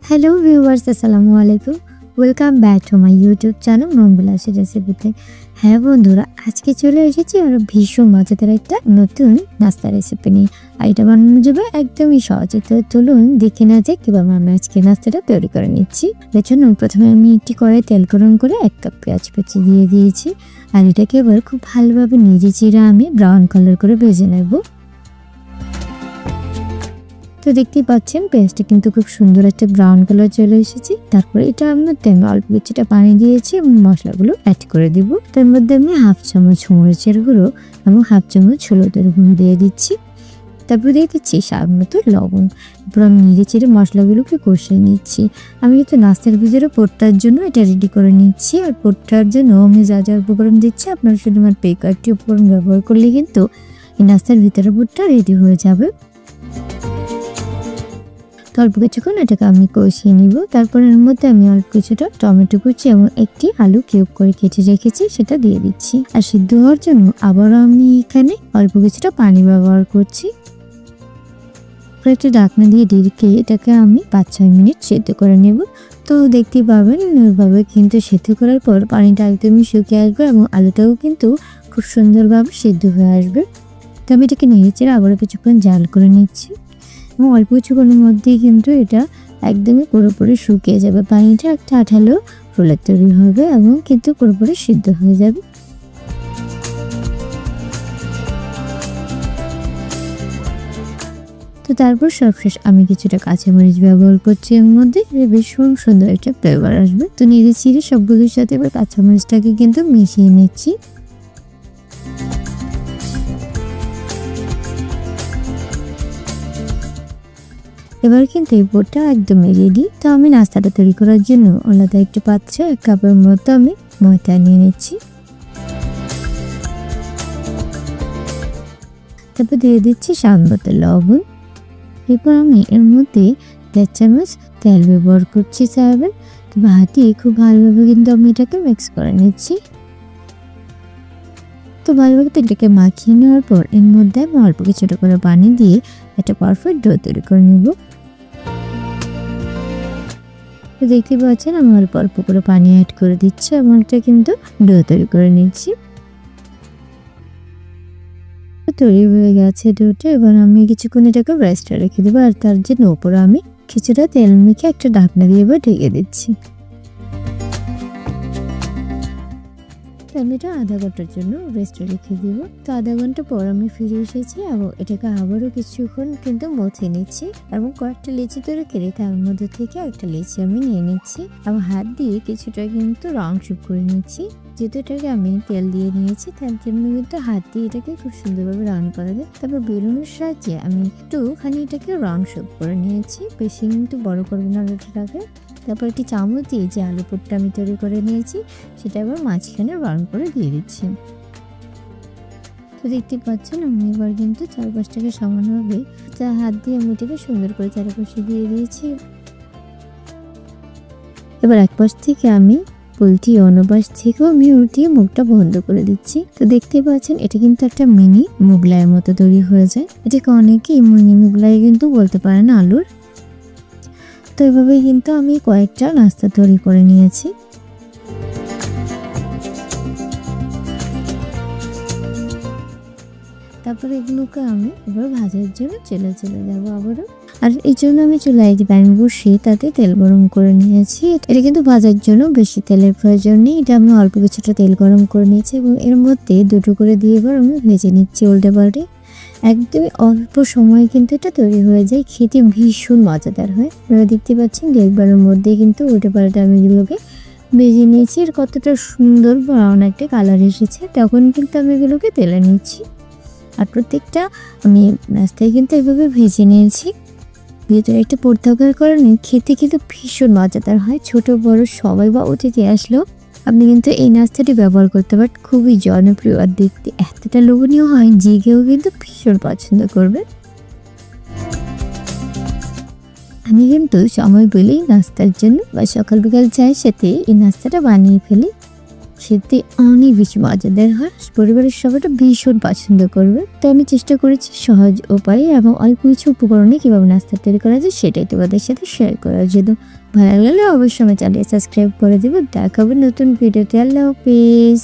Hello viewers আসসালামু আলাইকুম welcome back to my YouTube channel Monbilashi রেসিপিতে। হ্যাঁ বন্ধুরা, আজকে চলে এসেছি আর ভীষণ মজাদার একটা নতুন নাস্তা রেসিপি নিয়ে। আর এটা বানানো যাবে একদমই সহজে। তো চলুন দেখে না যে কিভাবে আমি আজকে নাস্তাটা তৈরি করে নিচ্ছি। এর জন্য প্রথমে আমি একটি কড়াই তেল গরম করে 1 কাপ পেঁয়াজ কুচি দিয়ে দিয়েছি। আর এটাকে এবার খুব ভালোভাবে নেড়ে চেড়ে আমি ব্রাউন কালার করে ভেজে নেব। তো দেখতেই পাচ্ছেন পেঁয়াজটা কিন্তু খুব সুন্দর একটা ব্রাউন কালার চলে এসেছে। তারপরে এটা আমি অল্প কিছুটা পানি দিয়েছি এবং মশলাগুলো অ্যাড করে দিব। তার মধ্যে আমি হাফ চামচ মরিচের গুঁড়ো এবং হাফ চামচ হলুদের গুঁড়ো দিয়ে দিচ্ছি। তারপরে দিয়ে দিচ্ছি স্বাদ মতো লবণ। এরপর আমি নেড়ে চেড়ে মশলাগুলোকে কষিয়ে নিচ্ছি। আমি কিন্তু নাস্তার ভিতরে পোটটার জন্য এটা রেডি করে নিচ্ছি। আর পোটটার জন্য আমি যা যা উপকরণ দিচ্ছি আপনারা শুধুমাত্র এই কয়েকটি উপকরণ ব্যবহার করলে কিন্তু এই নাস্তার ভিতরে পোটটা রেডি হয়ে যাবে। তো অল্প কিছুক্ষণ এটাকে আমি কষিয়ে নিব। তারপর এর মধ্যে আমি অল্প কিছুটা টমেটো কুচি এবং একটি আলু কিউব করে কেটে রেখেছি সেটা দিয়ে দিচ্ছি। আর সিদ্ধ হওয়ার জন্য আবারও আমি এখানে অল্প কিছুটা পানি ব্যবহার করছি। একটা ঢাকনা দিয়ে ঢেকে এটাকে আমি 5-6 মিনিট সেদ্ধ করে নেব। তো দেখতে পাবেন এইভাবে কিন্তু সেদ্ধ করার পর পানিটা একদমই শুকিয়ে আসবে এবং আলুটাও কিন্তু খুব সুন্দরভাবে সেদ্ধ হয়ে আসবে। তো আমি এটাকে নেড়ে চেড়ে আবারও কিছুক্ষণ জাল করে নিচ্ছি এবং অল্প কিছুক্ষণের মধ্যেই কিন্তু এটা একদমই পুরোপুরি শুকিয়ে যাবে। পানিটা একটা আঠালো ফোলা তৈরি হবে এবং কিন্তু পুরোপুরি সিদ্ধ হয়ে যাবে। তো তারপর সবশেষ আমি কিছুটা কাঁচামরিচ ব্যবহার করছি এর মধ্যে, ভীষণ সুন্দর একটা ফ্লেভার আসবে। তো নেড়ে চেড়ে সবগুলোর সাথে এবার কাঁচামরিচটাকে কিন্তু মিশিয়ে নিচ্ছি। এবার কিন্তু এই পোটটা একদম রেডি। তো আমি নাস্তাটা তৈরি করার জন্য আলাদা একটা পাত্রে 1 কাপের মতো আমি ময়দা নিয়ে নিচ্ছি। তারপর দিয়ে দিচ্ছি স্বাদ মতো লবণ। এরপর আমি এর মধ্যে 1.5 চামচ তেল ব্যবহার করছি সয়াবিন। তো হাতে খুব ভালোভাবে কিন্তু আমি এটাকে মিক্স করে নিচ্ছি। তো ভালোভাবে তেলটাকে মাখিয়ে নেওয়ার পর এর মধ্যে আমি অল্প কিছুটা করে পানি দিয়ে একটা পারফেক্ট ডো তৈরি করে নেব। তো দেখতে পাচ্ছেন আমি অল্প অল্প করে পানি অ্যাড করে দিচ্ছি এবং এটা কিন্তু ডো তৈরি করে নিচ্ছি। তৈরি হয়ে গেছে ডোটা। এবার আমি কিছুক্ষণ এটাকে রেস্টে রেখে দেবো। আর তার জন্য উপরে আমি কিছুটা তেল মেখে একটা ঢাকনা দিয়ে এবার ঢেকে দিচ্ছি। আমি এটা আধা ঘন্টার জন্য রেস্টে রেখে দিব। তো আধা ঘন্টা পর আমি ফিরে এসেছি এবং এটাকে আবারও কিছুক্ষণ কিন্তু মথে নিচ্ছি এবং কয়েকটা লেচি তৈরি করে তার মধ্যে থেকে একটা লেচি আমি নিয়ে নিচ্ছি এবং হাত দিয়ে কিছুটা কিন্তু রাউন্ড শেপ করে নিচ্ছি। যেহেতু এটাকে আমি তেল দিয়ে নিয়েছি তার জন্য কিন্তু হাত দিয়ে এটাকে খুব সুন্দরভাবে রাউন্ড করা যায়। তারপর বেলুনের সাহায্যে আমি একটুখানি এটাকে রাউন্ড শেপ করে নিয়েছি, বেশি কিন্তু বড় করবো না রুটিটাকে। তারপর একটি চামচ দিয়ে যে আলু পোটটা আমি তৈরি করে নিয়েছি সেটা এবার মাঝখানে রাউন্ড করে দিয়ে দিচ্ছি। তো দেখতে পাচ্ছেন আমি এবার কিন্তু চারপাশটাকে সমানভাবে হাত দিয়ে আমি এটাকে সুন্দর করে চারপাশে দিয়ে দিয়েছি। এবার এক পাশ থেকে আমি উল্টিয়ে অন্য পাশ থেকেও আমি উল্টিয়ে মুখটা বন্ধ করে দিচ্ছি। তো দেখতে পাচ্ছেন এটা কিন্তু একটা মিনি মোগলাইয়ের মতো তৈরি হয়ে যায়। এটাকে অনেকেই মিনি মোগলাই কিন্তু বলতে পারেন আলুর। তো এভাবেই কিন্তু আমি কয়েকটা নাস্তা তৈরি করে নিয়েছি। তারপরে এগুলোকে আমি এবার ভাজার জন্য চলে যাবো আবারও। আর এই জন্য আমি চুলায় প্যান বসিয়ে তাতে তেল গরম করে নিয়েছি। এটা কিন্তু ভাজার জন্য বেশি তেলের প্রয়োজন নেই। এটা আমি অল্প কিছুটা তেল গরম করে নিয়েছি এবং এর মধ্যে দুটো করে দিয়ে এবার আমি ভেজে নিচ্ছি উল্টে পাল্টে। একদমই অল্প সময় কিন্তু এটা তৈরি হয়ে যায়, খেতে ভীষণ মজাদার হয়। আপনারা দেখতে পাচ্ছেন একবারের মধ্যে কিন্তু উল্টে পাল্টে আমি এগুলোকে ভেজে নিয়েছি। আর কতটা সুন্দর ব্রাউন একটা কালার এসেছে তখন কিন্তু আমি এগুলোকে তেলে নিচ্ছি। আর প্রত্যেকটা আমি নাস্তায় কিন্তু এভাবে ভেজে নিয়েছি। ভিতরে একটা পোট থাকার কারণে খেতে কিন্তু ভীষণ মজাদার হয়। ছোট বড় সবাই বা অতিথি আসলেও আপনি কিন্তু এই নাস্তাটি ব্যবহার করতে পারেন। খুবই জনপ্রিয় আর দেখতে এতটা লোভনীয় হয় যে কেউ কিন্তু ভীষণ পছন্দ করবে। আমি কিন্তু সময় পেলেই নাস্তার জন্য বা সকাল বিকাল চায়ের সাথে এই নাস্তাটা বানিয়ে ফেলি। খেতে অনেক বেশি মজাদার হয়, পরিবারের সবাইটা ভীষণ পছন্দ করবে। তো আমি চেষ্টা করেছি সহজ উপায়ে এবং অল্প কিছু উপকরণে কিভাবে নাস্তা তৈরি করা যায় সেটাই তোমাদের সাথে শেয়ার করার জন্য। ভালো লাগলে অবশ্যই আমার চ্যানেল সাবস্ক্রাইব করে দেবো। দেখাবো নতুন ভিডিওতে। আল্লাহ হাফেজ।